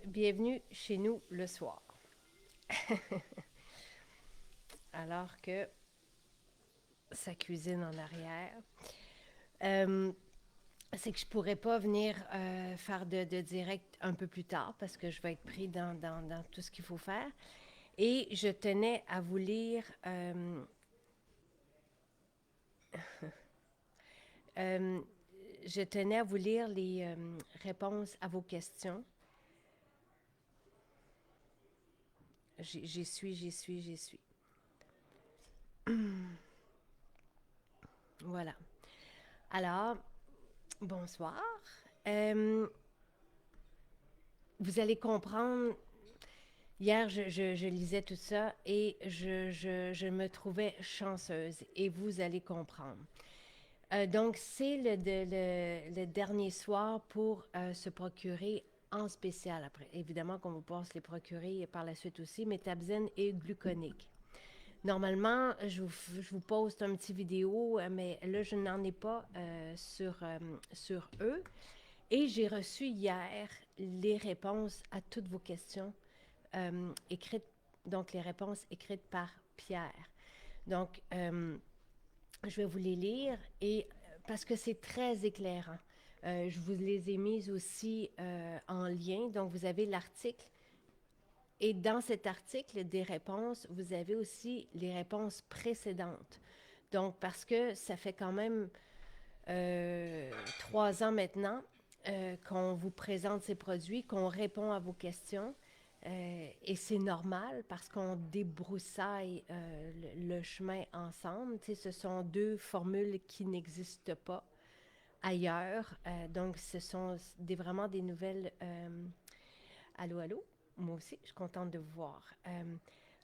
Bienvenue chez nous le soir. Alors que sa cuisine en arrière. Euh, c'est que je pourrais pas venir faire de direct un peu plus tard parce que je vais être pris dans tout ce qu'il faut faire. Et je tenais à vous lire euh, je tenais à vous lire les réponses à vos questions. J'y suis. Voilà. Alors, bonsoir. Euh, vous allez comprendre. Hier, je lisais tout ça et je me trouvais chanceuse et vous allez comprendre. Donc, c'est le dernier soir pour se procurer en spécial. Après, évidemment qu'on vous passe les procurer par la suite aussi, métabzène et gluconique. Normalement, je vous poste un petit vidéo, mais là, je n'en ai pas sur eux. Et j'ai reçu hier les réponses à toutes vos questions écrites, donc les réponses écrites par Pierre. Donc, je vais vous les lire et parce que c'est très éclairant. Je vous les ai mises aussi en lien. Donc, vous avez l'article. Et dans cet article des réponses, vous avez aussi les réponses précédentes. Donc, parce que ça fait quand même 3 ans maintenant qu'on vous présente ces produits, qu'on répond à vos questions. Et c'est normal parce qu'on débroussaille le chemin ensemble. Tu sais, ce sont deux formules qui n'existent pas ailleurs. Donc, ce sont vraiment des nouvelles. Allô, allô? Moi aussi, je suis contente de vous voir.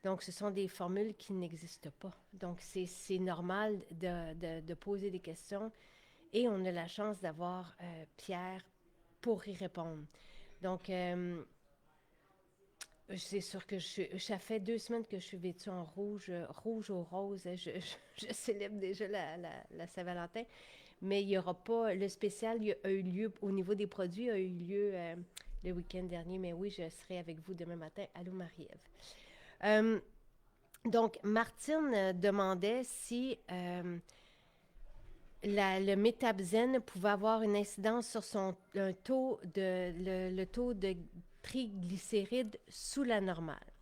Donc, ce sont des formules qui n'existent pas. Donc, c'est normal de poser des questions et on a la chance d'avoir Pierre pour y répondre. Donc, c'est sûr que ça fait 2 semaines que je suis vêtue en rouge, rouge au rose. Je célèbre déjà la Saint-Valentin, mais il n'y aura pas. Le spécial a eu lieu au niveau des produits, a eu lieu le week-end dernier, mais oui, je serai avec vous demain matin. Allô, Marie-Ève. Euh, donc, Martine demandait si le métabzène pouvait avoir une incidence sur un le taux de triglycérides sous la normale.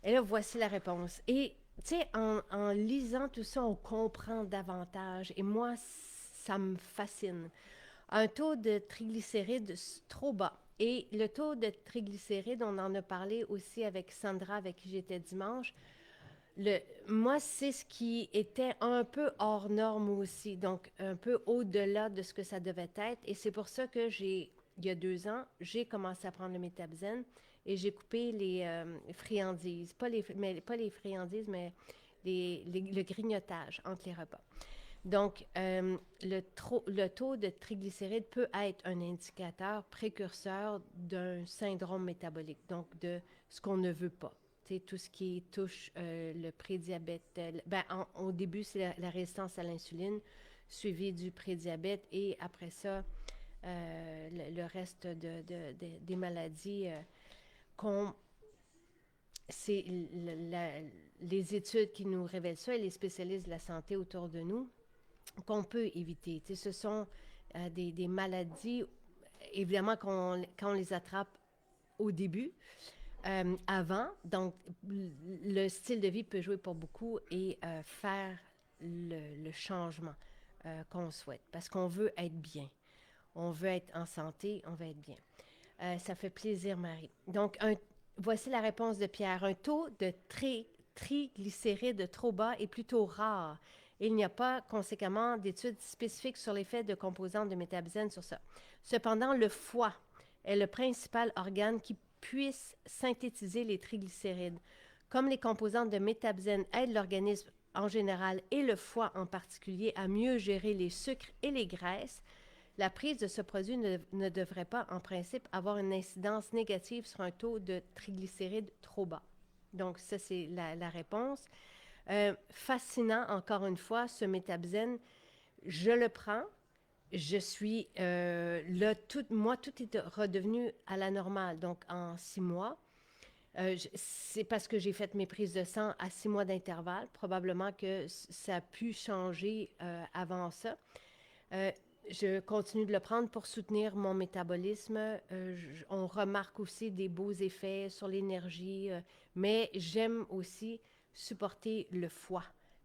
Et là, voici la réponse. Et, tu sais, en lisant tout ça, on comprend davantage. Et moi, ça me fascine. Un taux de triglycérides trop bas. Et le taux de triglycérides, on en a parlé aussi avec Sandra, avec qui j'étais dimanche. Moi, c'est ce qui était un peu hors norme aussi, donc un peu au-delà de ce que ça devait être. Et c'est pour ça que il y a 2 ans, j'ai commencé à prendre le métabzène et j'ai coupé les friandises. Pas les friandises, mais le grignotage entre les repas. Donc, le taux de triglycérides peut être un indicateur précurseur d'un syndrome métabolique, donc de ce qu'on ne veut pas. C'est tout ce qui touche le prédiabète. Au début, c'est la résistance à l'insuline, suivi du prédiabète, et après ça, le reste des maladies qu'on c'est les études qui nous révèlent ça et les spécialistes de la santé autour de nous qu'on peut éviter. Tu sais, ce sont des maladies, évidemment, quand on les attrape au début, avant. Donc, le style de vie peut jouer pour beaucoup et faire le changement qu'on souhaite. Parce qu'on veut être bien. On veut être en santé, on veut être bien. Ça fait plaisir, Marie. Donc, voici la réponse de Pierre. Un taux de triglycérides trop bas est plutôt rare. Il n'y a pas conséquemment d'études spécifiques sur l'effet de composantes de métabzène sur ça. Cependant, le foie est le principal organe qui puisse synthétiser les triglycérides. Comme les composantes de métabzène aident l'organisme en général et le foie en particulier à mieux gérer les sucres et les graisses, la prise de ce produit ne devrait pas, en principe, avoir une incidence négative sur un taux de triglycérides trop bas. Donc, ça, c'est la réponse. Fascinant, encore une fois, ce métabzène. Je le prends je suis là, tout est redevenu à la normale. Donc, en 6 mois, c'est parce que j'ai fait mes prises de sang à 6 mois d'intervalle. Probablement que ça a pu changer avant ça. Euh, je continue de le prendre pour soutenir mon métabolisme. On remarque aussi des beaux effets sur l'énergie, mais j'aime aussi supporter le foie,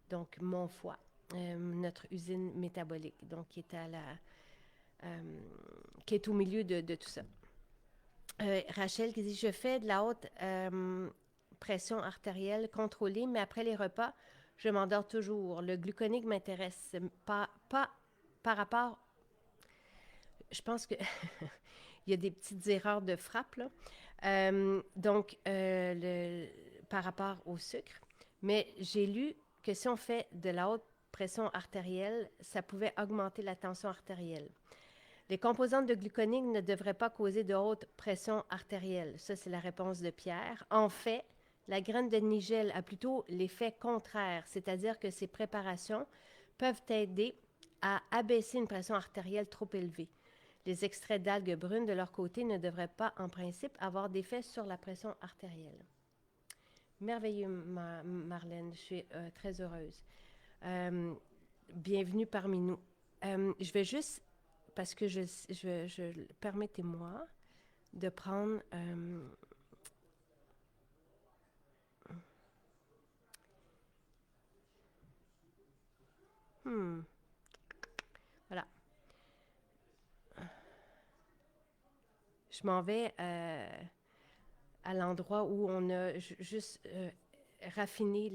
donc mon foie, notre usine métabolique, donc euh, qui est au milieu de tout ça. Rachel qui dit, je fais de la haute pression artérielle contrôlée, mais après les repas, je m'endors toujours. Le gluconique m'intéresse pas par rapport. Je pense que il y a des petites erreurs de frappe, là. Donc, par rapport au sucre. Mais j'ai lu que si on fait de la haute pression artérielle, ça pouvait augmenter la tension artérielle. Les composantes de gluconique ne devraient pas causer de haute pression artérielle. Ça, c'est la réponse de Pierre. En fait, la graine de nigel a plutôt l'effet contraire, c'est-à-dire que ces préparations peuvent aider à abaisser une pression artérielle trop élevée. Les extraits d'algues brunes, de leur côté, ne devraient pas, en principe, avoir d'effet sur la pression artérielle. Merveilleux, Marlène. Je suis très heureuse. Bienvenue parmi nous. Je vais juste, parce que permettez-moi de prendre... voilà. Je m'en vais à l'endroit où on a juste raffiné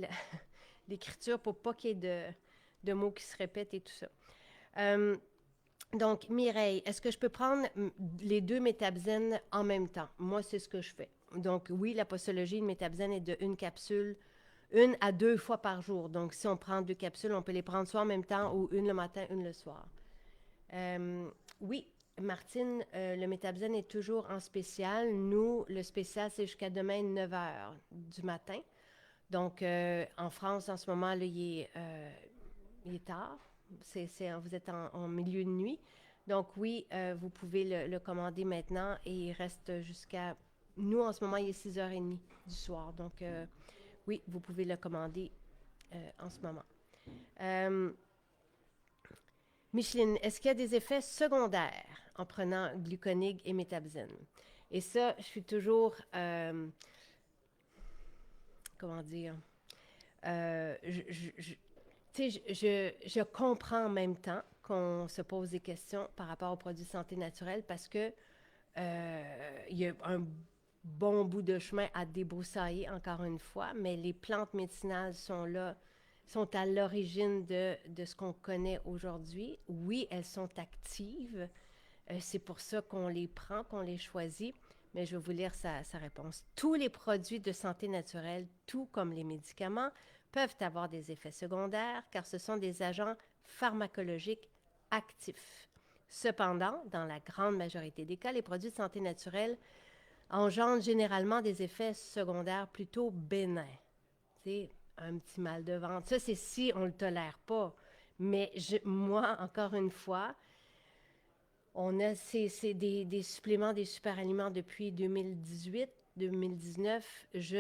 l'écriture pour pas qu'il y ait de mots qui se répètent et tout ça. Donc, Mireille, est-ce que je peux prendre les 2 métabzènes en même temps? Moi, c'est ce que je fais. Donc, oui, la posologie de métabzène est de 1 à 2 fois par jour. Donc, si on prend 2 capsules, on peut les prendre soit en même temps ou une le matin, une le soir. Oui, Martine, le métabzène est toujours en spécial. Nous, le spécial, c'est jusqu'à demain 9 h du matin. Donc, en France, en ce moment, là, il est tard. Vous êtes en milieu de nuit. Donc, oui, vous pouvez le commander maintenant et il reste jusqu'à... Nous, en ce moment, il est 6h30 du soir. Donc, oui, vous pouvez le commander en ce moment. Micheline, est-ce qu'il y a des effets secondaires en prenant gluconig et métabzène? Et ça, je suis toujours... comment dire? Je comprends en même temps qu'on se pose des questions par rapport aux produits de santé naturelle parce que il y a un bon bout de chemin à débroussailler, encore une fois, mais les plantes médicinales sont là, sont à l'origine de ce qu'on connaît aujourd'hui. Oui, elles sont actives. C'est pour ça qu'on les prend, qu'on les choisit. Mais je vais vous lire sa réponse. Tous les produits de santé naturelle, tout comme les médicaments, peuvent avoir des effets secondaires car ce sont des agents pharmacologiques actifs. Cependant, dans la grande majorité des cas, les produits de santé naturelle engendrent généralement des effets secondaires plutôt bénins. C'est un petit mal de ventre. Ça, c'est si on ne le tolère pas. Mais moi, encore une fois, on a des suppléments, des super-aliments depuis 2018, 2019. Je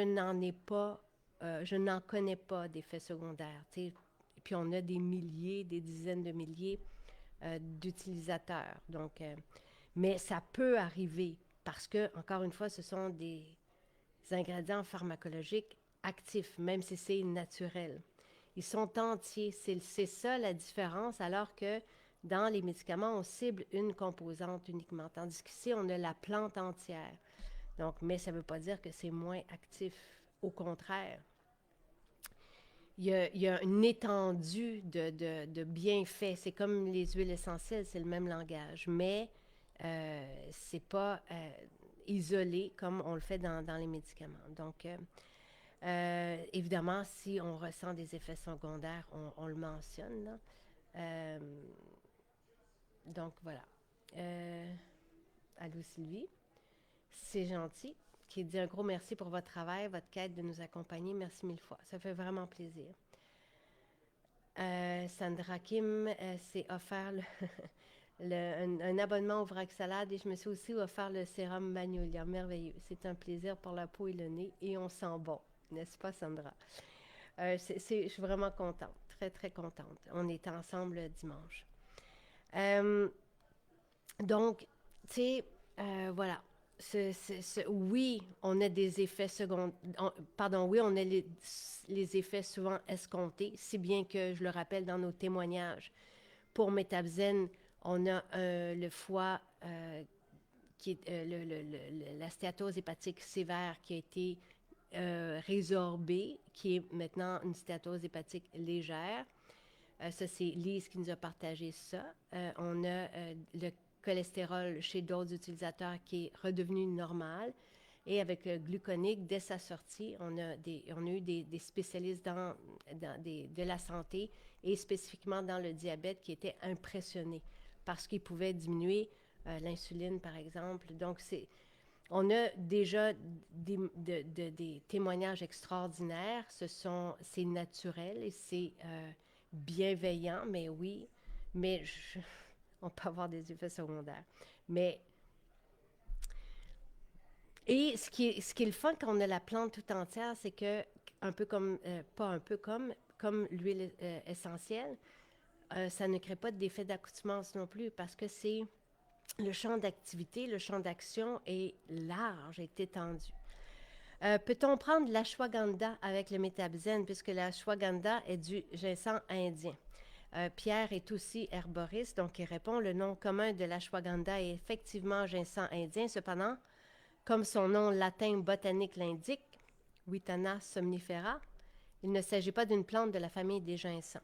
n'en connais pas d'effets secondaires. T'sais. Et puis, on a des milliers, des dizaines de milliers d'utilisateurs. Donc, mais ça peut arriver parce que, encore une fois, ce sont des ingrédients pharmacologiques actifs, même si c'est naturel. Ils sont entiers. C'est ça la différence, alors que dans les médicaments, on cible une composante uniquement, tandis qu'ici, on a la plante entière. Donc, mais ça ne veut pas dire que c'est moins actif. Au contraire, il y a une étendue de bienfaits. C'est comme les huiles essentielles, c'est le même langage, mais c'est pas isolé comme on le fait dans les médicaments. Donc, évidemment, si on ressent des effets secondaires, on le mentionne, là. Donc, voilà. Allô, Sylvie. C'est gentil. Qui dit un gros merci pour votre travail, votre quête de nous accompagner. Merci mille fois. Ça fait vraiment plaisir. Sandra Kim s'est offert un abonnement au Vrac Salade et je me suis aussi offert le sérum Magnolia. Merveilleux. C'est un plaisir pour la peau et le nez et on sent bon. N'est-ce pas, Sandra? Je suis vraiment contente. Très, très contente. On est ensemble dimanche. Euh, donc, tu sais, voilà. Oui, on a des effets secondaires. Pardon, oui, on a les effets souvent escomptés, si bien que, je le rappelle dans nos témoignages, pour Métabzen, on a le foie qui est la stéatose hépatique sévère qui a été résorbée, qui est maintenant une stéatose hépatique légère. Ça, c'est Lise qui nous a partagé ça. On a le cholestérol chez d'autres utilisateurs qui est redevenu normal. Et avec le gluconique, dès sa sortie, on a eu des spécialistes de la santé et spécifiquement dans le diabète qui étaient impressionnés parce qu'ils pouvaient diminuer l'insuline, par exemple. Donc, on a déjà des témoignages extraordinaires. C'est naturel et c'est bienveillant, mais oui. Mais on peut avoir des effets secondaires. Mais et ce qui est le fun quand on a la plante tout entière, c'est que, un peu comme, pas un peu comme l'huile essentielle, ça ne crée pas d'effet d'accoutumance non plus parce que c'est le champ d'activité, le champ d'action est large, est étendu. Peut-on prendre l'ashwagandha avec le Métabzen puisque l'ashwagandha est du ginseng indien? Pierre est aussi herboriste, donc il répond, le nom commun de l'ashwagandha est effectivement ginseng indien. Cependant, comme son nom latin botanique l'indique, Witana somnifera, il ne s'agit pas d'une plante de la famille des ginseng,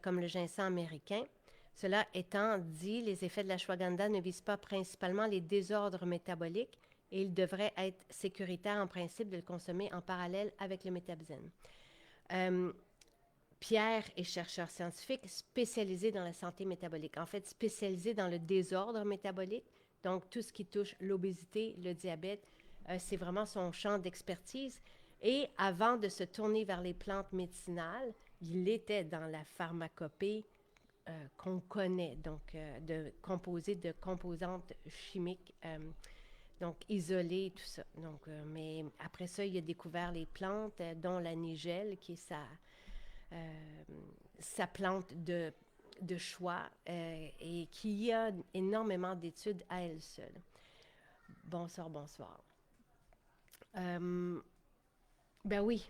comme le ginseng américain. Cela étant dit, les effets de l'ashwagandha ne visent pas principalement les désordres métaboliques et il devrait être sécuritaire en principe de le consommer en parallèle avec le Métabzen. Pierre est chercheur scientifique spécialisé dans la santé métabolique, en fait spécialisé dans le désordre métabolique, donc tout ce qui touche l'obésité, le diabète, c'est vraiment son champ d'expertise. Et avant de se tourner vers les plantes médicinales, il était dans la pharmacopée qu'on connaît, donc composée de composantes chimiques, donc isolées, tout ça. Donc, mais après ça, il a découvert les plantes, dont la nigelle, qui est sa plante de choix et qui a énormément d'études à elle seule. Bonsoir, bonsoir. Ben oui,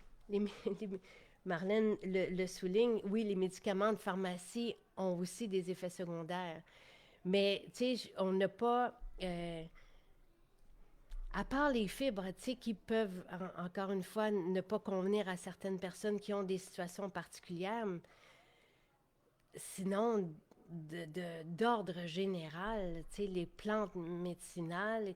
Marlène le souligne, oui, les médicaments de pharmacie ont aussi des effets secondaires. Mais, tu sais, on n'a pas... à part les fibres, tu sais, qui peuvent, encore une fois, ne pas convenir à certaines personnes qui ont des situations particulières, sinon, d'ordre général, tu sais, les plantes médicinales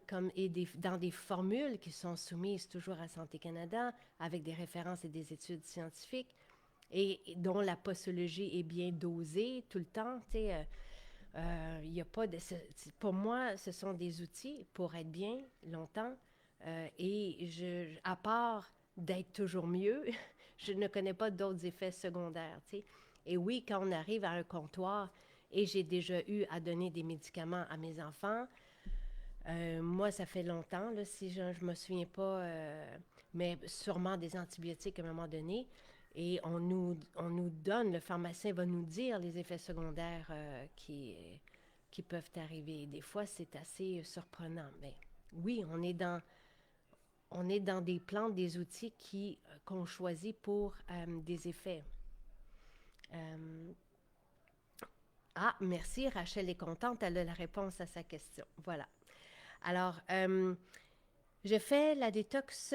dans des formules qui sont soumises toujours à Santé Canada avec des références et des études scientifiques et dont la posologie est bien dosée tout le temps, tu sais, il y a pas de... Pour moi, ce sont des outils pour être bien longtemps à part d'être toujours mieux, je ne connais pas d'autres effets secondaires, tu sais. Et oui, quand on arrive à un comptoir, et j'ai déjà eu à donner des médicaments à mes enfants, moi, ça fait longtemps, là, si je ne me souviens pas, mais sûrement des antibiotiques à un moment donné, et on nous donne, le pharmacien va nous dire les effets secondaires qui peuvent arriver. Des fois, c'est assez surprenant, mais oui, on est dans des plantes, des outils qu'on choisit pour des effets. Merci, Rachel est contente, elle a la réponse à sa question. Voilà. Alors, je fais la détox...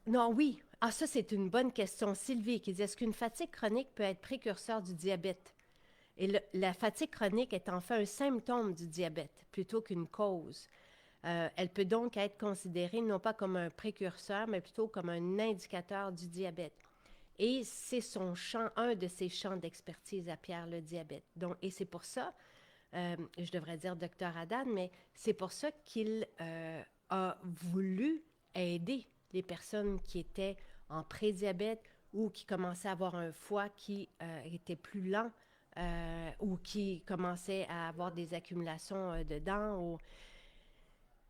non, oui. Ah, ça, c'est une bonne question. Sylvie qui dit, est-ce qu'une fatigue chronique peut être précurseur du diabète? Et la fatigue chronique est en fait un symptôme du diabète plutôt qu'une cause. Elle peut donc être considérée non pas comme un précurseur, mais plutôt comme un indicateur du diabète. Et c'est un de ses champs d'expertise à Pierre, le diabète. Donc, et c'est pour ça, je devrais dire docteur Haddad, mais c'est pour ça qu'il a voulu aider les personnes qui étaient en prédiabète ou qui commençaient à avoir un foie qui était plus lent ou qui commençaient à avoir des accumulations dedans.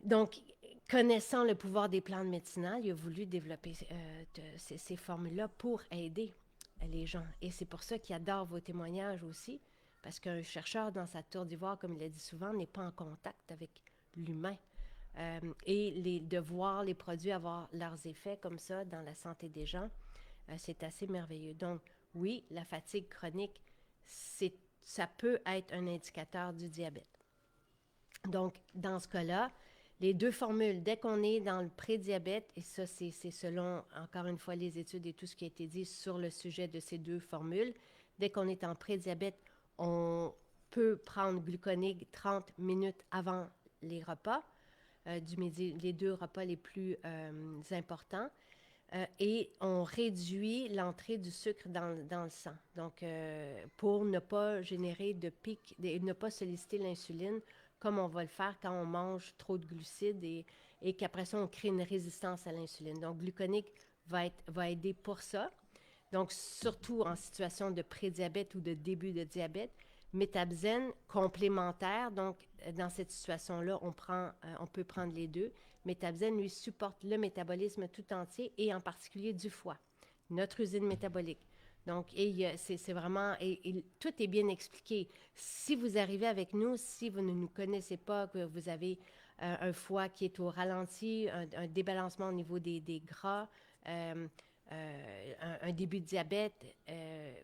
Donc, connaissant le pouvoir des plantes médicinales, il a voulu développer ces formules-là pour aider les gens. Et c'est pour ça qu'il adore vos témoignages aussi, parce qu'un chercheur dans sa tour d'ivoire, comme il l'a dit souvent, n'est pas en contact avec l'humain. Et de voir les produits avoir leurs effets comme ça dans la santé des gens, c'est assez merveilleux. Donc, oui, la fatigue chronique, ça peut être un indicateur du diabète. Donc, dans ce cas-là, les deux formules, dès qu'on est dans le prédiabète, et ça, c'est selon, encore une fois, les études et tout ce qui a été dit sur le sujet de ces deux formules, dès qu'on est en prédiabète, on peut prendre gluconique 30 minutes avant les repas du midi, les deux repas les plus importants. Et on réduit l'entrée du sucre dans le sang. Donc, pour ne pas générer de pic, ne pas solliciter l'insuline, comme on va le faire quand on mange trop de glucides et qu'après ça, on crée une résistance à l'insuline. Donc, gluconique va aider pour ça. Donc, surtout en situation de prédiabète ou de début de diabète. Métabzène complémentaire, donc dans cette situation-là, on peut prendre les deux. Métabzène, lui, supporte le métabolisme tout entier et en particulier du foie, notre usine métabolique. Donc, c'est vraiment, et tout est bien expliqué. Si vous arrivez avec nous, si vous ne nous connaissez pas, que vous avez un foie qui est au ralenti, un débalancement au niveau des gras, un début de diabète,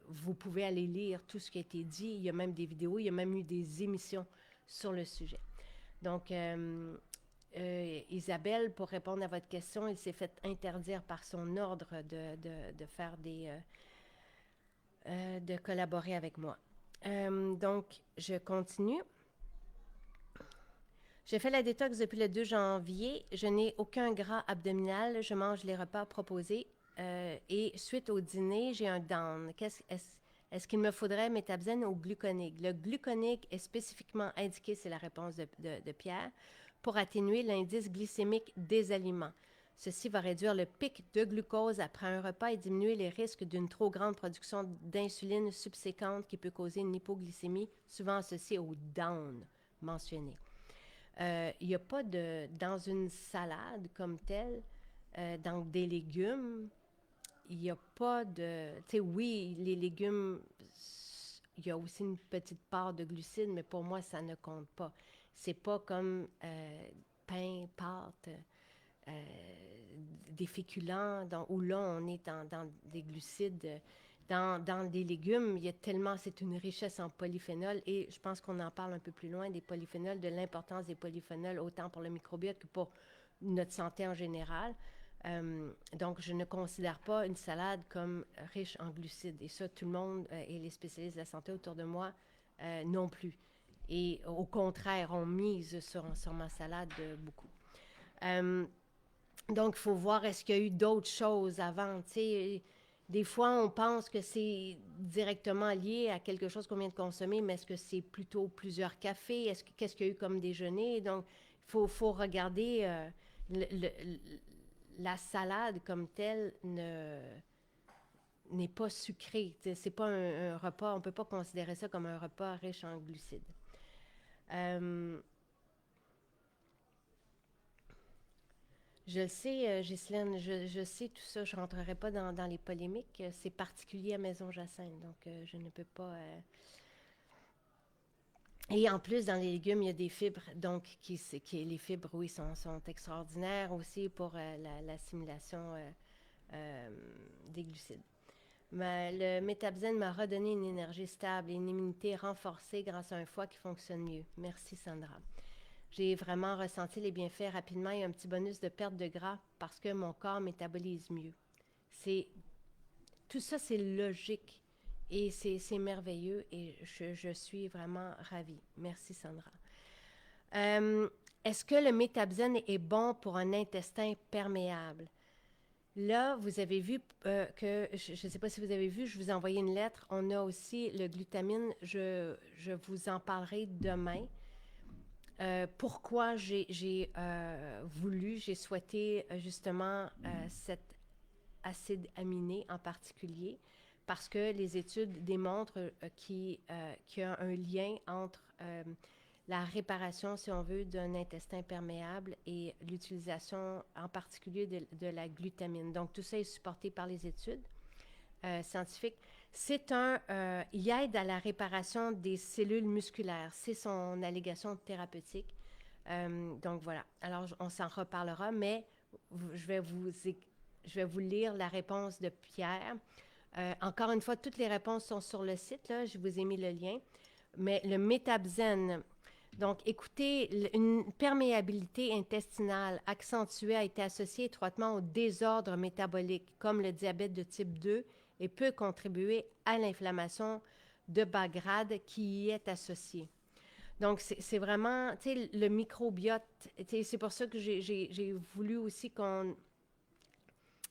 vous pouvez aller lire tout ce qui a été dit. Il y a même des vidéos, il y a même eu des émissions sur le sujet. Donc, Isabelle, pour répondre à votre question, il s'est fait interdire par son ordre de faire de collaborer avec moi. Donc, je continue. J'ai fait la détox depuis le 2 janvier. Je n'ai aucun gras abdominal. Je mange les repas proposés. Et suite au dîner, j'ai un down. Est-ce qu'il me faudrait métabzène ou gluconique? Le gluconique est spécifiquement indiqué, c'est la réponse de Pierre, pour atténuer l'indice glycémique des aliments. Ceci va réduire le pic de glucose après un repas et diminuer les risques d'une trop grande production d'insuline subséquente qui peut causer une hypoglycémie, souvent associée au down mentionné. Il n'y a pas dans une salade comme telle, dans des légumes, il n'y a pas de... Tu sais, oui, les légumes, il y a aussi une petite part de glucides, mais pour moi, ça ne compte pas. C'est pas comme pain, pâte, des féculents, où là, on est dans des glucides. Dans des légumes, il y a tellement, c'est une richesse en polyphénols et je pense qu'on en parle un peu plus loin des polyphénols, de l'importance des polyphénols autant pour le microbiote que pour notre santé en général. Donc, je ne considère pas une salade comme riche en glucides. Et ça, tout le monde et les spécialistes de la santé autour de moi non plus. Et au contraire, on mise sur ma salade beaucoup. Donc, il faut voir est-ce qu'il y a eu d'autres choses avant. Tu sais, des fois, on pense que c'est directement lié à quelque chose qu'on vient de consommer, mais est-ce que c'est plutôt plusieurs cafés? Qu'est-ce qu'il y a eu comme déjeuner? Donc, il faut regarder la salade comme telle n'est pas sucrée. C'est pas un repas, on ne peut pas considérer ça comme un repas riche en glucides. Je le sais, Ghislaine, je sais tout ça. Je ne rentrerai pas dans les polémiques. C'est particulier à Maison-Jacinthe, donc je ne peux pas... Et en plus, dans les légumes, il y a des fibres, donc les fibres, oui, sont extraordinaires aussi pour l'assimilation des glucides. Le métabzène m'a redonné une énergie stable et une immunité renforcée grâce à un foie qui fonctionne mieux. Merci, Sandra. J'ai vraiment ressenti les bienfaits rapidement et un petit bonus de perte de gras parce que mon corps métabolise mieux. Tout ça, c'est logique et c'est merveilleux et je suis vraiment ravie. Merci, Sandra. Est-ce que le métabzène est bon pour un intestin perméable? Là, vous avez vu que, je ne sais pas si vous avez vu, je vous ai envoyé une lettre. On a aussi le glutamine. Je vous en parlerai demain. Pourquoi j'ai souhaité justement cet acide aminé en particulier, parce que les études démontrent qu'il y a un lien entre la réparation, si on veut, d'un intestin perméable et l'utilisation en particulier de la glutamine. Donc, tout ça est supporté par les études scientifiques. Il aide à la réparation des cellules musculaires. C'est son allégation thérapeutique. Donc, voilà. Alors, on s'en reparlera, mais je vais vous lire la réponse de Pierre. Encore une fois, toutes les réponses sont sur le site, là. Je vous ai mis le lien. Mais le Métabzen, donc écoutez, une perméabilité intestinale accentuée a été associée étroitement aux désordres métaboliques, comme le diabète de type 2, et peut contribuer à l'inflammation de bas grade qui y est associée. Donc, c'est vraiment, tu sais, le microbiote, c'est pour ça que j'ai voulu aussi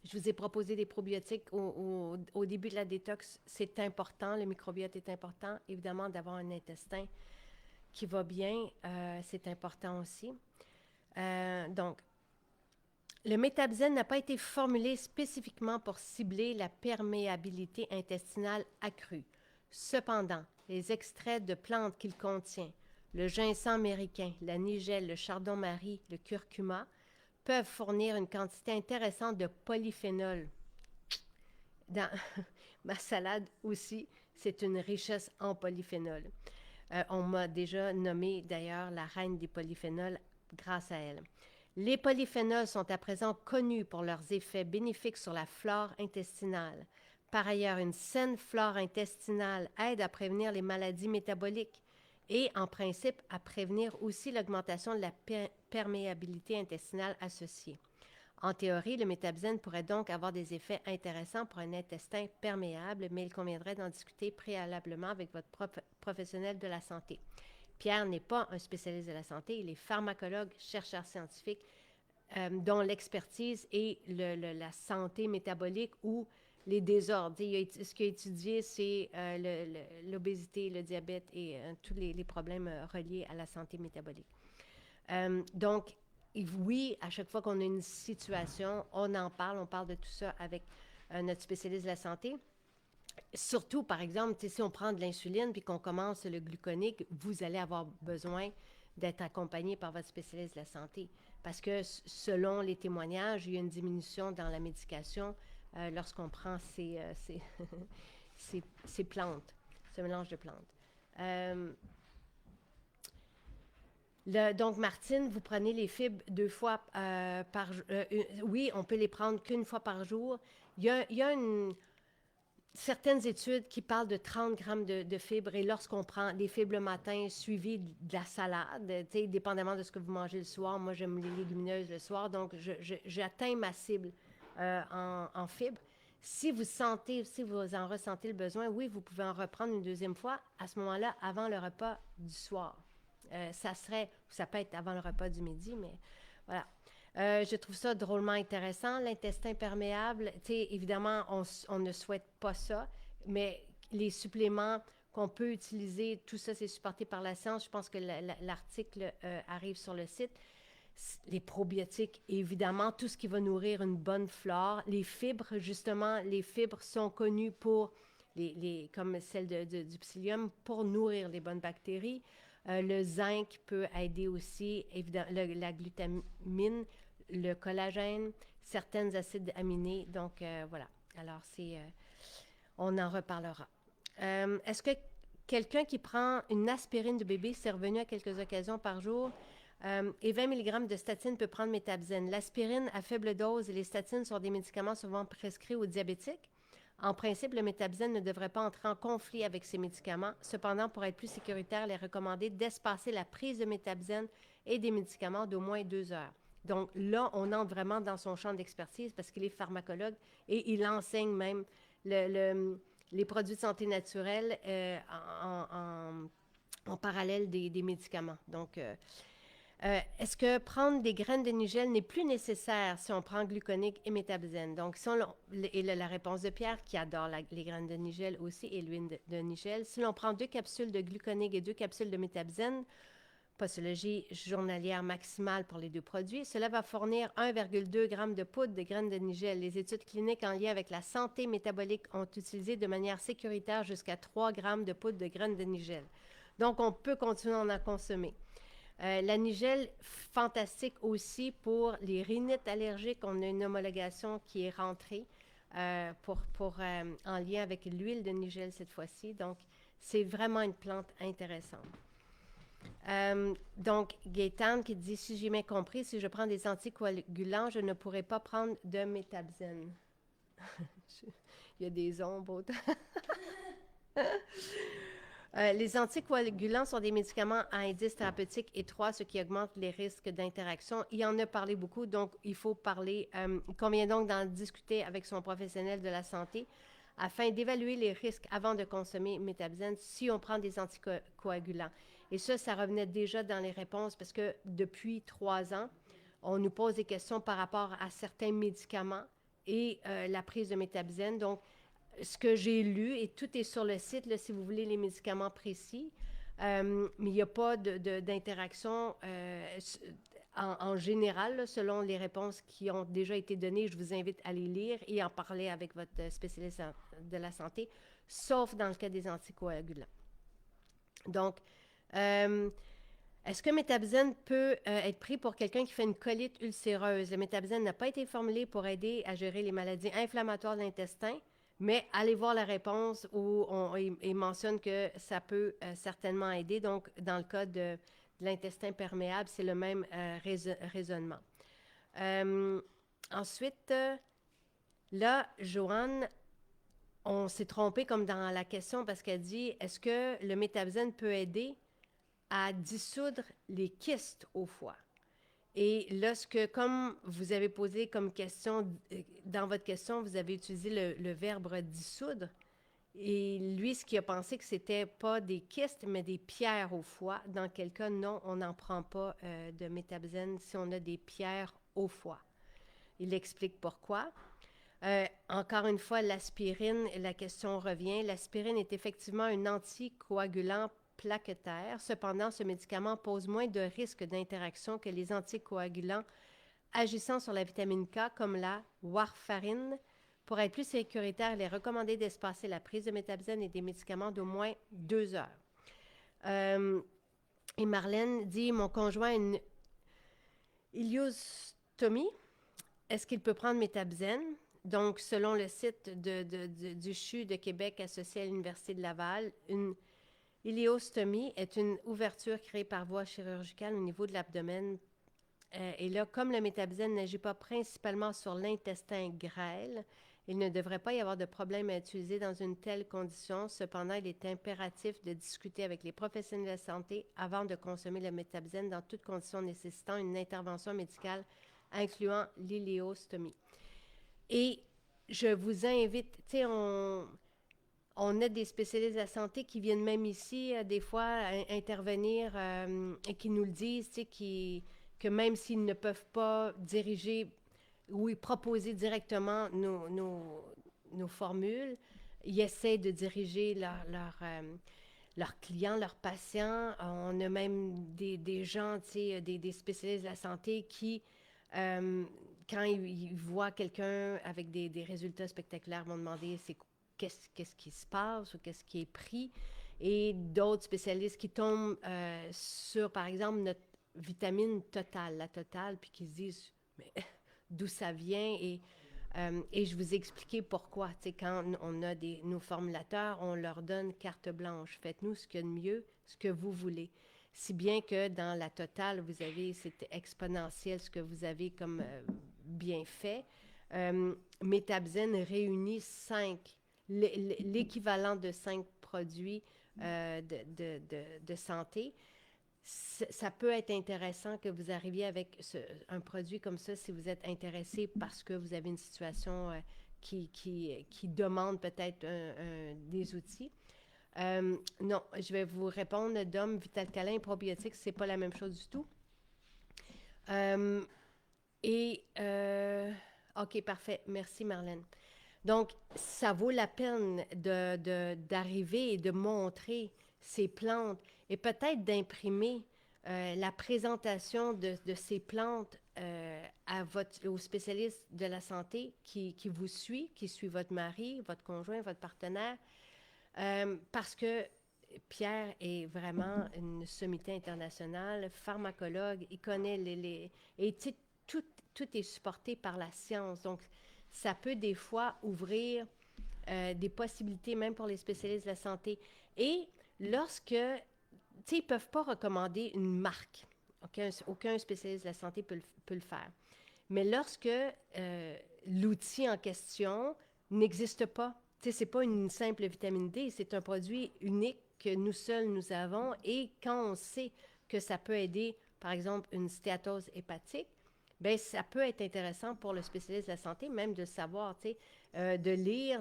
je vous ai proposé des probiotiques au début de la détox. C'est important, le microbiote est important. Évidemment, d'avoir un intestin qui va bien, c'est important aussi. Donc, le Métabzen n'a pas été formulé spécifiquement pour cibler la perméabilité intestinale accrue. Cependant, les extraits de plantes qu'il contient, le ginseng américain, la nigelle, le chardon-marie, le curcuma, peuvent fournir une quantité intéressante de polyphénol. Dans ma salade aussi, c'est une richesse en polyphénol. On m'a déjà nommé d'ailleurs la reine des polyphénols grâce à elle. Les polyphénols sont à présent connus pour leurs effets bénéfiques sur la flore intestinale. Par ailleurs, une saine flore intestinale aide à prévenir les maladies métaboliques et, en principe, à prévenir aussi l'augmentation de la perméabilité intestinale associée. En théorie, le Métabzen pourrait donc avoir des effets intéressants pour un intestin perméable, mais il conviendrait d'en discuter préalablement avec votre professionnel de la santé. Pierre n'est pas un spécialiste de la santé, il est pharmacologue, chercheur scientifique, dont l'expertise est la santé métabolique ou les désordres. Ce qu'il a étudié, c'est l'obésité, le diabète et tous les problèmes reliés à la santé métabolique. Donc, oui, à chaque fois qu'on a une situation, on en parle, on parle de tout ça avec notre spécialiste de la santé. Surtout, par exemple, si on prend de l'insuline puis qu'on commence le gluconique, vous allez avoir besoin d'être accompagné par votre spécialiste de la santé. Parce que selon les témoignages, il y a une diminution dans la médication lorsqu'on prend ces plantes, ce mélange de plantes. Donc, Martine, vous prenez les fibres 2 fois par jour. Oui, on peut les prendre qu'une fois par jour. Il y a certaines études qui parlent de 30 grammes de fibres et lorsqu'on prend des fibres le matin suivies de la salade, dépendamment de ce que vous mangez le soir, moi j'aime les légumineuses le soir, donc j'atteins ma cible en fibres. Si vous en ressentez le besoin, oui, vous pouvez en reprendre une deuxième fois à ce moment-là avant le repas du soir. Ça peut être avant le repas du midi, mais voilà. Je trouve ça drôlement intéressant. L'intestin perméable, évidemment, on ne souhaite pas ça, mais les suppléments qu'on peut utiliser, tout ça, c'est supporté par la science. Je pense que l'article arrive sur le site. Les probiotiques, évidemment, tout ce qui va nourrir une bonne flore. Les fibres, justement, les fibres sont connues pour, comme celle du psyllium, pour nourrir les bonnes bactéries. Le zinc peut aider aussi, évidemment, la glutamine, le collagène, certains acides aminés. Donc, voilà. Alors, on en reparlera. Est-ce que quelqu'un qui prend une aspirine de bébé, c'est revenu à quelques occasions par jour, et 20 mg de statine peut prendre Métabzen. L'aspirine à faible dose et les statines sont des médicaments souvent prescrits aux diabétiques. En principe, le Métabzen ne devrait pas entrer en conflit avec ces médicaments. Cependant, pour être plus sécuritaire, il est recommandé d'espacer la prise de Métabzen et des médicaments d'au moins 2 heures. Donc là, on entre vraiment dans son champ d'expertise parce qu'il est pharmacologue et il enseigne même les produits de santé naturelle en parallèle des médicaments. Donc, est-ce que prendre des graines de nigelle n'est plus nécessaire si on prend gluconique et Métabzen? Donc, la réponse de Pierre, qui adore les graines de nigelle aussi et l'huile de nigelle, si l'on prend 2 capsules de gluconique et 2 capsules de Métabzen posologie journalière maximale pour les deux produits. Cela va fournir 1,2 g de poudre de graines de nigel. Les études cliniques en lien avec la santé métabolique ont utilisé de manière sécuritaire jusqu'à 3 g de poudre de graines de nigel. Donc, on peut continuer à en consommer. La nigel, fantastique aussi pour les rhinites allergiques. On a une homologation qui est rentrée en lien avec l'huile de nigel cette fois-ci. Donc, c'est vraiment une plante intéressante. Donc, Gaétane qui dit, si j'ai bien compris, si je prends des anticoagulants, je ne pourrai pas prendre de métabzène. Il y a des ombres autant. Les anticoagulants sont des médicaments à indice thérapeutique étroit, ce qui augmente les risques d'interaction. Il en a parlé beaucoup, donc il faut parler. Il convient donc d'en discuter avec son professionnel de la santé afin d'évaluer les risques avant de consommer métabzène si on prend des anticoagulants. Et ça revenait déjà dans les réponses parce que depuis 3 ans, on nous pose des questions par rapport à certains médicaments et la prise de métabzène. Donc, ce que j'ai lu, et tout est sur le site, là, si vous voulez les médicaments précis, mais il n'y a pas d'interaction en général, là, selon les réponses qui ont déjà été données. Je vous invite à les lire et en parler avec votre spécialiste de la santé, sauf dans le cas des anticoagulants. Donc, est-ce que métabzène peut être pris pour quelqu'un qui fait une colite ulcéreuse? Le métabzène n'a pas été formulé pour aider à gérer les maladies inflammatoires de l'intestin, mais allez voir la réponse où il mentionne que ça peut certainement aider. Donc, dans le cas de l'intestin perméable, c'est le même raisonnement. Ensuite, là, Joanne, on s'est trompé comme dans la question parce qu'elle dit, est-ce que le métabzène peut aider à dissoudre les kystes au foie? Et lorsque, comme vous avez posé comme question, dans votre question, vous avez utilisé le verbe dissoudre. Et lui, ce qu'il a pensé que c'était pas des kystes, mais des pierres au foie. Dans quel cas, non, on n'en prend pas de métabzène si on a des pierres au foie. Il explique pourquoi. Encore une fois, l'aspirine, la question revient. L'aspirine est effectivement un anticoagulant plaquettaire. Cependant, ce médicament pose moins de risques d'interaction que les anticoagulants agissant sur la vitamine K, comme la warfarine. Pour être plus sécuritaire, il est recommandé d'espacer la prise de métabzène et des médicaments d'au moins 2 heures. Et Marlène dit, mon conjoint a une iliostomie. Est-ce qu'il peut prendre métabzène? Donc, selon le site du CHU de Québec associé à l'Université de Laval, une iléostomie est une ouverture créée par voie chirurgicale au niveau de l'abdomen. Et là, comme le métabzène n'agit pas principalement sur l'intestin grêle, il ne devrait pas y avoir de problème à utiliser dans une telle condition. Cependant, il est impératif de discuter avec les professionnels de la santé avant de consommer le métabzène dans toute condition nécessitant une intervention médicale incluant l'iléostomie. Et je vous invite, tu sais, on a des spécialistes de la santé qui viennent même ici, des fois, intervenir et qui nous le disent, tu sais, que même s'ils ne peuvent pas diriger ou proposer directement nos formules, ils essaient de diriger leurs clients, leurs patients. On a même des gens, tu sais, des spécialistes de la santé qui, quand ils voient quelqu'un avec des résultats spectaculaires, vont demander qu'est-ce qui se passe ou qu'est-ce qui est pris. Et d'autres spécialistes qui tombent sur, par exemple, notre vitamine totale, la totale, puis qui se disent, mais d'où ça vient? Et je vous ai expliqué pourquoi. Tu sais, quand on a nos formulateurs, on leur donne carte blanche. Faites-nous ce qu'il y a de mieux, ce que vous voulez. Si bien que dans la totale, vous avez, c'est exponentiel ce que vous avez comme bienfait. Métabzène réunit 5, l'équivalent de 5 produits de santé. Ça peut être intéressant que vous arriviez avec un produit comme ça si vous êtes intéressé parce que vous avez une situation qui demande peut-être des outils. Non, je vais vous répondre. Dom, Vitalcalin, probiotiques, c'est pas la même chose du tout. OK, parfait. Merci, Marlène. Donc, ça vaut la peine d'arriver et de montrer ces plantes et peut-être d'imprimer la présentation de ces plantes au spécialiste de la santé qui vous suit, qui suit votre mari, votre conjoint, votre partenaire, parce que Pierre est vraiment une sommité internationale, pharmacologue, il connaît et tu sais, tout, tout est supporté par la science. Donc, ça peut des fois ouvrir des possibilités, même pour les spécialistes de la santé. Et lorsque, tu sais, ils ne peuvent pas recommander une marque. Aucun spécialiste de la santé peut le faire. Mais lorsque l'outil en question n'existe pas, tu sais, c'est pas une simple vitamine D, c'est un produit unique que nous seuls nous avons. Et quand on sait que ça peut aider, par exemple, une stéatose hépatique, bien, ça peut être intéressant pour le spécialiste de la santé, même de savoir, tu sais, de lire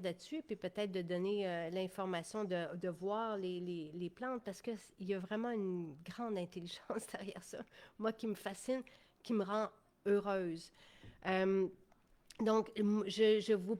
là-dessus, puis peut-être de donner l'information, de voir les plantes, parce qu'il y a vraiment une grande intelligence derrière ça. Moi, qui me fascine, qui me rend heureuse. Euh, donc,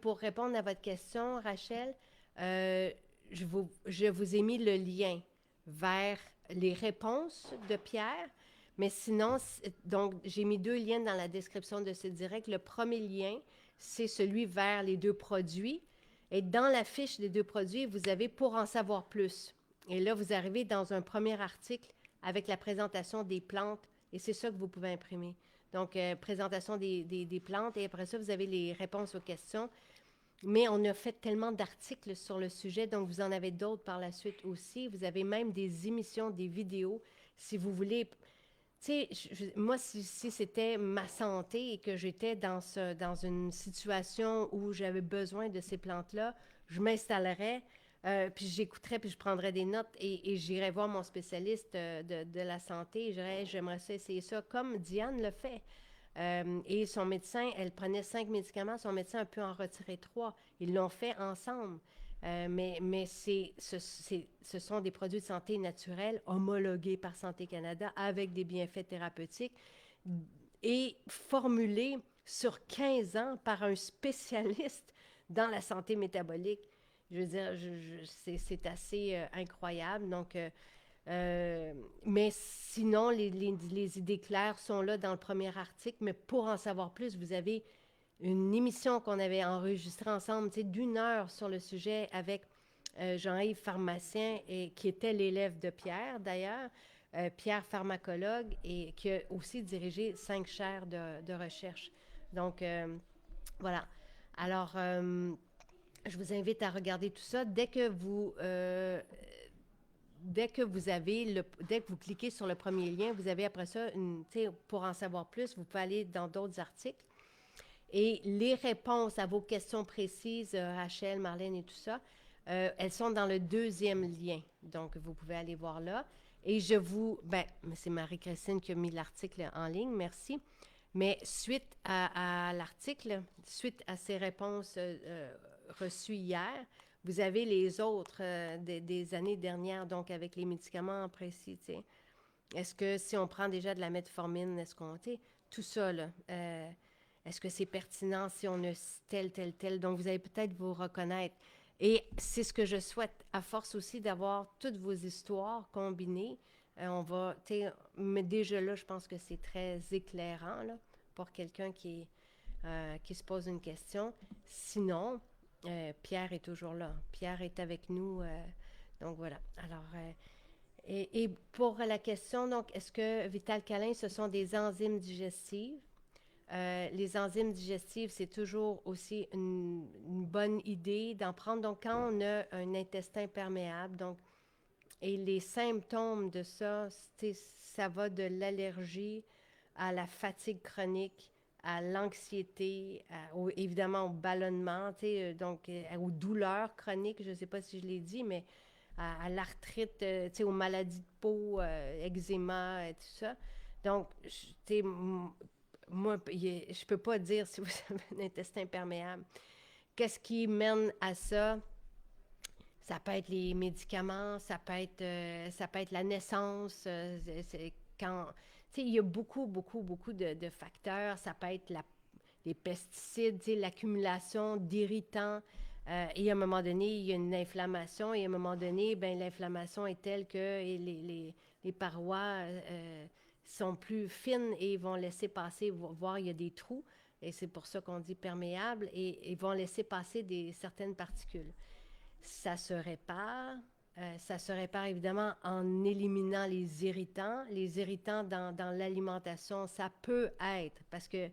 pour répondre à votre question, Rachel, euh, je vous ai mis le lien vers les réponses de Pierre, mais sinon, donc, j'ai mis 2 liens dans la description de ce direct. Le premier lien, c'est celui vers les 2 produits. Et dans la fiche des 2 produits, vous avez pour en savoir plus. Et là, vous arrivez dans un premier article avec la présentation des plantes, et c'est ça que vous pouvez imprimer. Donc, présentation des plantes, et après ça, vous avez les réponses aux questions. Mais on a fait tellement d'articles sur le sujet, donc vous en avez d'autres par la suite aussi. Vous avez même des émissions, des vidéos, si vous voulez. Tu sais, moi, si c'était ma santé et que j'étais dans une situation où j'avais besoin de ces plantes-là, je m'installerais, puis j'écouterais, puis je prendrais des notes et j'irais voir mon spécialiste de la santé. Et je dirais, j'aimerais ça essayer ça, comme Diane le fait. Et son médecin, elle prenait 5 médicaments, son médecin a pu en retirer 3. Ils l'ont fait ensemble. Mais ce sont des produits de santé naturels homologués par Santé Canada avec des bienfaits thérapeutiques et formulés sur 15 ans par un spécialiste dans la santé métabolique. Je veux dire, c'est assez incroyable. Donc, mais sinon, les idées claires sont là dans le premier article. Mais pour en savoir plus, vous avez une émission qu'on avait enregistrée ensemble, tu sais, d'1 heure sur le sujet avec Jean-Yves, pharmacien, et qui était l'élève de Pierre, d'ailleurs. Pierre, pharmacologue, et qui a aussi dirigé 5 chaires de recherche. Donc, voilà. Alors, je vous invite à regarder tout ça. Dès que vous cliquez sur le premier lien, vous avez après ça, pour en savoir plus, vous pouvez aller dans d'autres articles. Et les réponses à vos questions précises, Rachel, Marlène et tout ça, elles sont dans le 2e lien. Donc, vous pouvez aller voir là. Et c'est Marie-Christine qui a mis l'article en ligne, merci. Mais suite à l'article, suite à ces réponses reçues hier, vous avez les autres des années dernières, donc avec les médicaments précis, tu sais. Est-ce que si on prend déjà de la metformine, est-ce qu'on, tu sais, tout ça, là, est-ce que c'est pertinent si on a tel? Donc, vous allez peut-être vous reconnaître. Et c'est ce que je souhaite, à force aussi d'avoir toutes vos histoires combinées. On va, tu sais, mais déjà là, je pense que c'est très éclairant, là, pour quelqu'un qui se pose une question. Sinon, Pierre est toujours là. Pierre est avec nous. Donc, voilà. Alors, et pour la question, donc, est-ce que Vital Câlin, ce sont des enzymes digestives? Les enzymes digestives, c'est toujours aussi une bonne idée d'en prendre. Donc, quand on a un intestin perméable, donc, et les symptômes de ça, ça va de l'allergie à la fatigue chronique, à l'anxiété, évidemment au ballonnement, donc aux douleurs chroniques, je ne sais pas si je l'ai dit, mais à l'arthrite, aux maladies de peau, eczéma, et tout ça. Donc, moi, je ne peux pas dire si vous avez un intestin perméable. Qu'est-ce qui mène à ça? Ça peut être les médicaments, ça peut être la naissance. Il y a beaucoup de facteurs. Ça peut être les pesticides, l'accumulation d'irritants. Et à un moment donné, il y a une inflammation. Et à un moment donné, ben, l'inflammation est telle que les les parois sont plus fines et vont laisser passer, voir il y a des trous, et c'est pour ça qu'on dit perméable, et vont laisser passer certaines particules. Ça se répare. Ça se répare évidemment en éliminant les irritants. Les irritants dans l'alimentation, ça peut être, parce que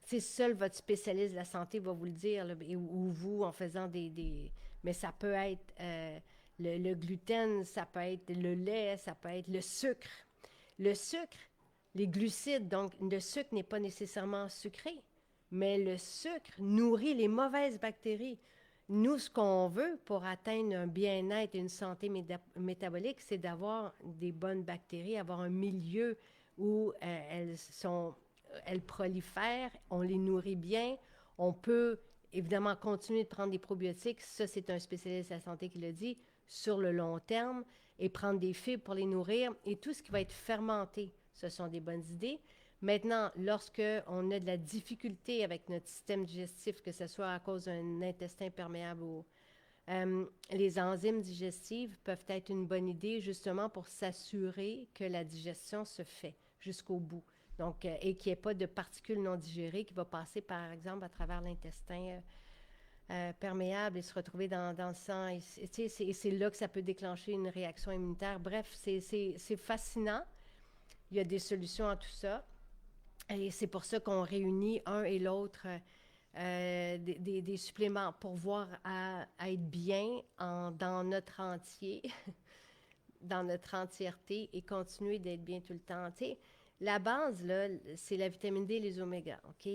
c'est seul votre spécialiste de la santé va vous le dire, là, ou vous en faisant mais ça peut être le gluten, ça peut être le lait, ça peut être le sucre. Le sucre, les glucides, donc le sucre n'est pas nécessairement sucré, mais le sucre nourrit les mauvaises bactéries. Nous, ce qu'on veut pour atteindre un bien-être et une santé métabolique, c'est d'avoir des bonnes bactéries, avoir un milieu où elles prolifèrent, on les nourrit bien, on peut évidemment continuer de prendre des probiotiques, ça c'est un spécialiste de la santé qui le dit, sur le long terme, et prendre des fibres pour les nourrir, et tout ce qui va être fermenté, ce sont des bonnes idées. Maintenant, lorsque on a de la difficulté avec notre système digestif, que ce soit à cause d'un intestin perméable ou les enzymes digestives peuvent être une bonne idée justement pour s'assurer que la digestion se fait jusqu'au bout. Donc, et qu'il n'y ait pas de particules non digérées qui vont passer, par exemple, à travers l'intestin perméable et se retrouver dans le sang. Et c'est là que ça peut déclencher une réaction immunitaire. Bref, c'est fascinant. Il y a des solutions à tout ça. Et c'est pour ça qu'on réunit un et l'autre des suppléments pour voir à être bien dans notre entier, dans notre entièreté et continuer d'être bien tout le temps. Tu sais, la base, là, c'est la vitamine D et les omégas, OK?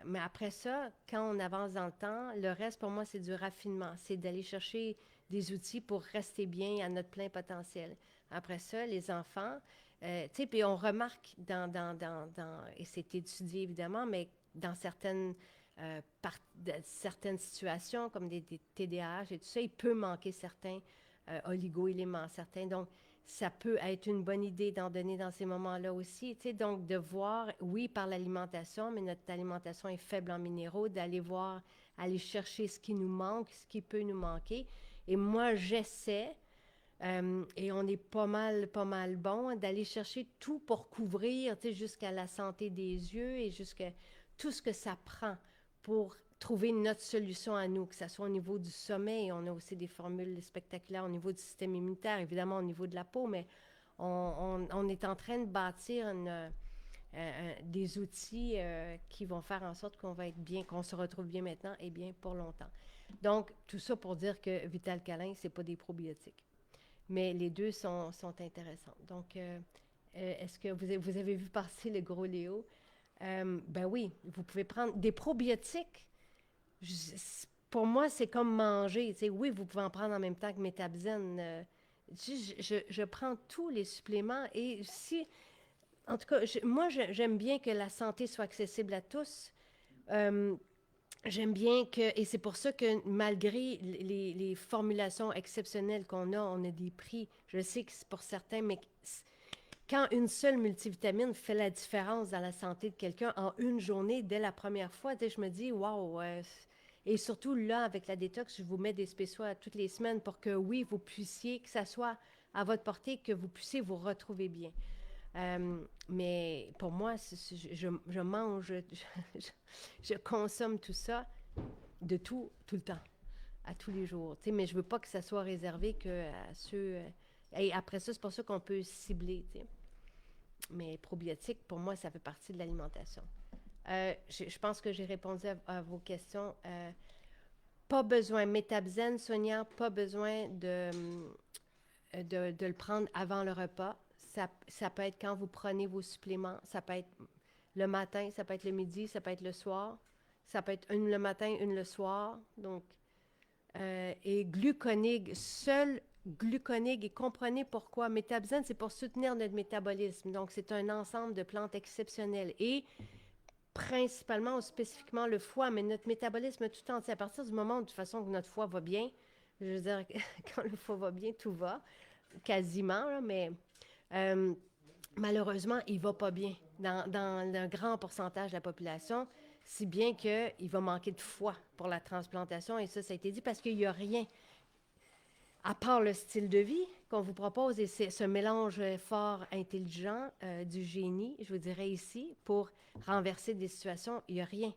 Mais après ça, quand on avance dans le temps, le reste, pour moi, c'est du raffinement. C'est d'aller chercher des outils pour rester bien à notre plein potentiel. Après ça, les enfants, tu sais, puis on remarque et c'est étudié évidemment, mais dans certaines situations, comme des TDAH et tout ça, il peut manquer certains oligo-éléments, certains. Donc, ça peut être une bonne idée d'en donner dans ces moments-là aussi. Tu sais, donc, de voir, oui, par l'alimentation, mais notre alimentation est faible en minéraux, d'aller voir, aller chercher ce qui nous manque, ce qui peut nous manquer. Et moi, j'essaie et on est pas mal bon d'aller chercher tout pour couvrir, tu sais, jusqu'à la santé des yeux et jusqu'à tout ce que ça prend pour trouver notre solution à nous, que ce soit au niveau du sommeil. On a aussi des formules spectaculaires au niveau du système immunitaire, évidemment au niveau de la peau, mais on est en train de bâtir des outils qui vont faire en sorte qu'on va être bien, qu'on se retrouve bien maintenant et bien pour longtemps. Donc, tout ça pour dire que Vital Câlin, ce n'est pas des probiotiques. Mais les deux sont intéressants. Donc, est-ce que vous avez vu passer le gros Léo? Ben oui, vous pouvez prendre des probiotiques. Pour moi, c'est comme manger. Tu sais, oui, vous pouvez en prendre en même temps que Métabzen. Je prends tous les suppléments et si, en tout cas, moi, j'aime bien que la santé soit accessible à tous. J'aime bien que, et c'est pour ça que malgré les formulations exceptionnelles qu'on a, on a des prix. Je sais que c'est pour certains, mais quand une seule multivitamine fait la différence dans la santé de quelqu'un en une journée, dès la première fois, je me dis, waouh! Et surtout là, avec la détox, je vous mets des spéciaux à toutes les semaines pour que, oui, vous puissiez, que ça soit à votre portée, que vous puissiez vous retrouver bien. Mais pour moi, je mange, je consomme tout ça, de tout le temps, à tous les jours. Tu sais, mais je veux pas que ça soit réservé qu'à ceux... et après ça, c'est pour ça qu'on peut cibler, tu sais. Mais probiotiques, pour moi, ça fait partie de l'alimentation. Je pense que j'ai répondu à vos questions. Pas besoin, Métabzen, Sonia, pas besoin de le prendre avant le repas. Ça peut être quand vous prenez vos suppléments. Ça peut être le matin, ça peut être le midi, ça peut être le soir. Ça peut être une le matin, une le soir. Donc, et gluconig, seul gluconig, et comprenez pourquoi. Métabzen, c'est pour soutenir notre métabolisme. Donc, c'est un ensemble de plantes exceptionnelles. Et principalement ou spécifiquement le foie, mais notre métabolisme tout entier. À partir du moment où, de toute façon, que notre foie va bien, je veux dire, quand le foie va bien, tout va, quasiment, là, mais malheureusement, il ne va pas bien dans un grand pourcentage de la population, si bien qu'il va manquer de foie pour la transplantation, et ça a été dit parce qu'il n'y a rien. À part le style de vie qu'on vous propose et c'est ce mélange fort intelligent du génie, je vous dirais ici, pour renverser des situations, il n'y a rien.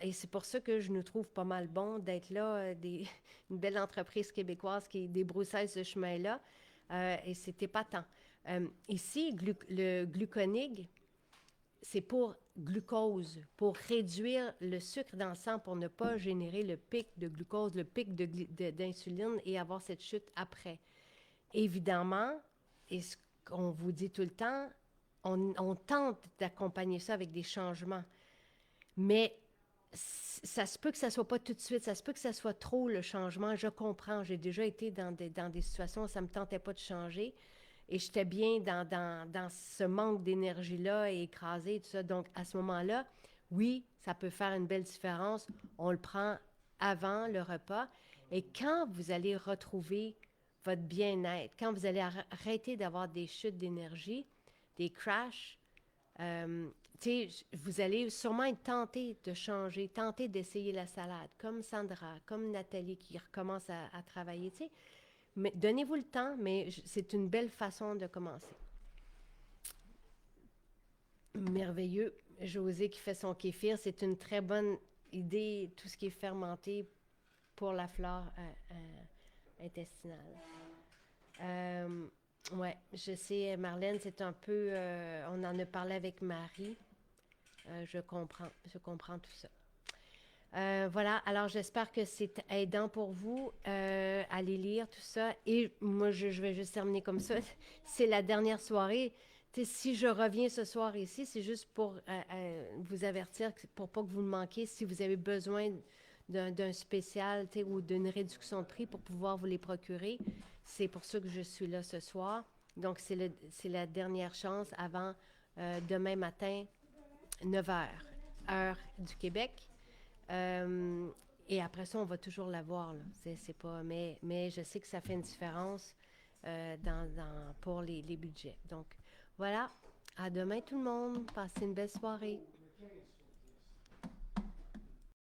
Et c'est pour ça que je nous trouve pas mal bon d'être là, une belle entreprise québécoise qui débroussaille ce chemin-là. Et c'est épatant. Ici, le gluconig, c'est pour glucose, pour réduire le sucre dans le sang, pour ne pas générer le pic de glucose, le pic d'insuline et avoir cette chute après. Évidemment, et ce qu'on vous dit tout le temps, on tente d'accompagner ça avec des changements. Mais ça se peut que ça soit pas tout de suite, ça se peut que ça soit trop le changement. Je comprends, j'ai déjà été dans des situations où ça me tentait pas de changer et j'étais bien dans ce manque d'énergie-là et écrasée et tout ça. Donc, à ce moment-là, oui, ça peut faire une belle différence. On le prend avant le repas. Et quand vous allez retrouver votre bien-être, quand vous allez arrêter d'avoir des chutes d'énergie, des crashs, vous allez sûrement être tenté de changer, tenté d'essayer la salade, comme Sandra, comme Nathalie qui recommence à travailler. Mais donnez-vous le temps, mais c'est une belle façon de commencer. Merveilleux. José qui fait son kéfir, c'est une très bonne idée, tout ce qui est fermenté pour la flore intestinale. Ouais, je sais, Marlène, c'est un peu. On en a parlé avec Marie. Je comprends tout ça. Voilà, alors j'espère que c'est aidant pour vous. Allez lire tout ça. Et moi, je vais juste terminer comme ça. C'est la dernière soirée. Si je reviens ce soir ici, c'est juste pour vous avertir, pour pas que vous le manquiez, si vous avez besoin d'un spécial ou d'une réduction de prix pour pouvoir vous les procurer. C'est pour ça que je suis là ce soir. Donc, c'est la dernière chance avant demain matin, 9 heures, heure du Québec. Et après ça, on va toujours l'avoir. Là. C'est pas, mais je sais que ça fait une différence pour les budgets. Donc, voilà. À demain, tout le monde. Passez une belle soirée.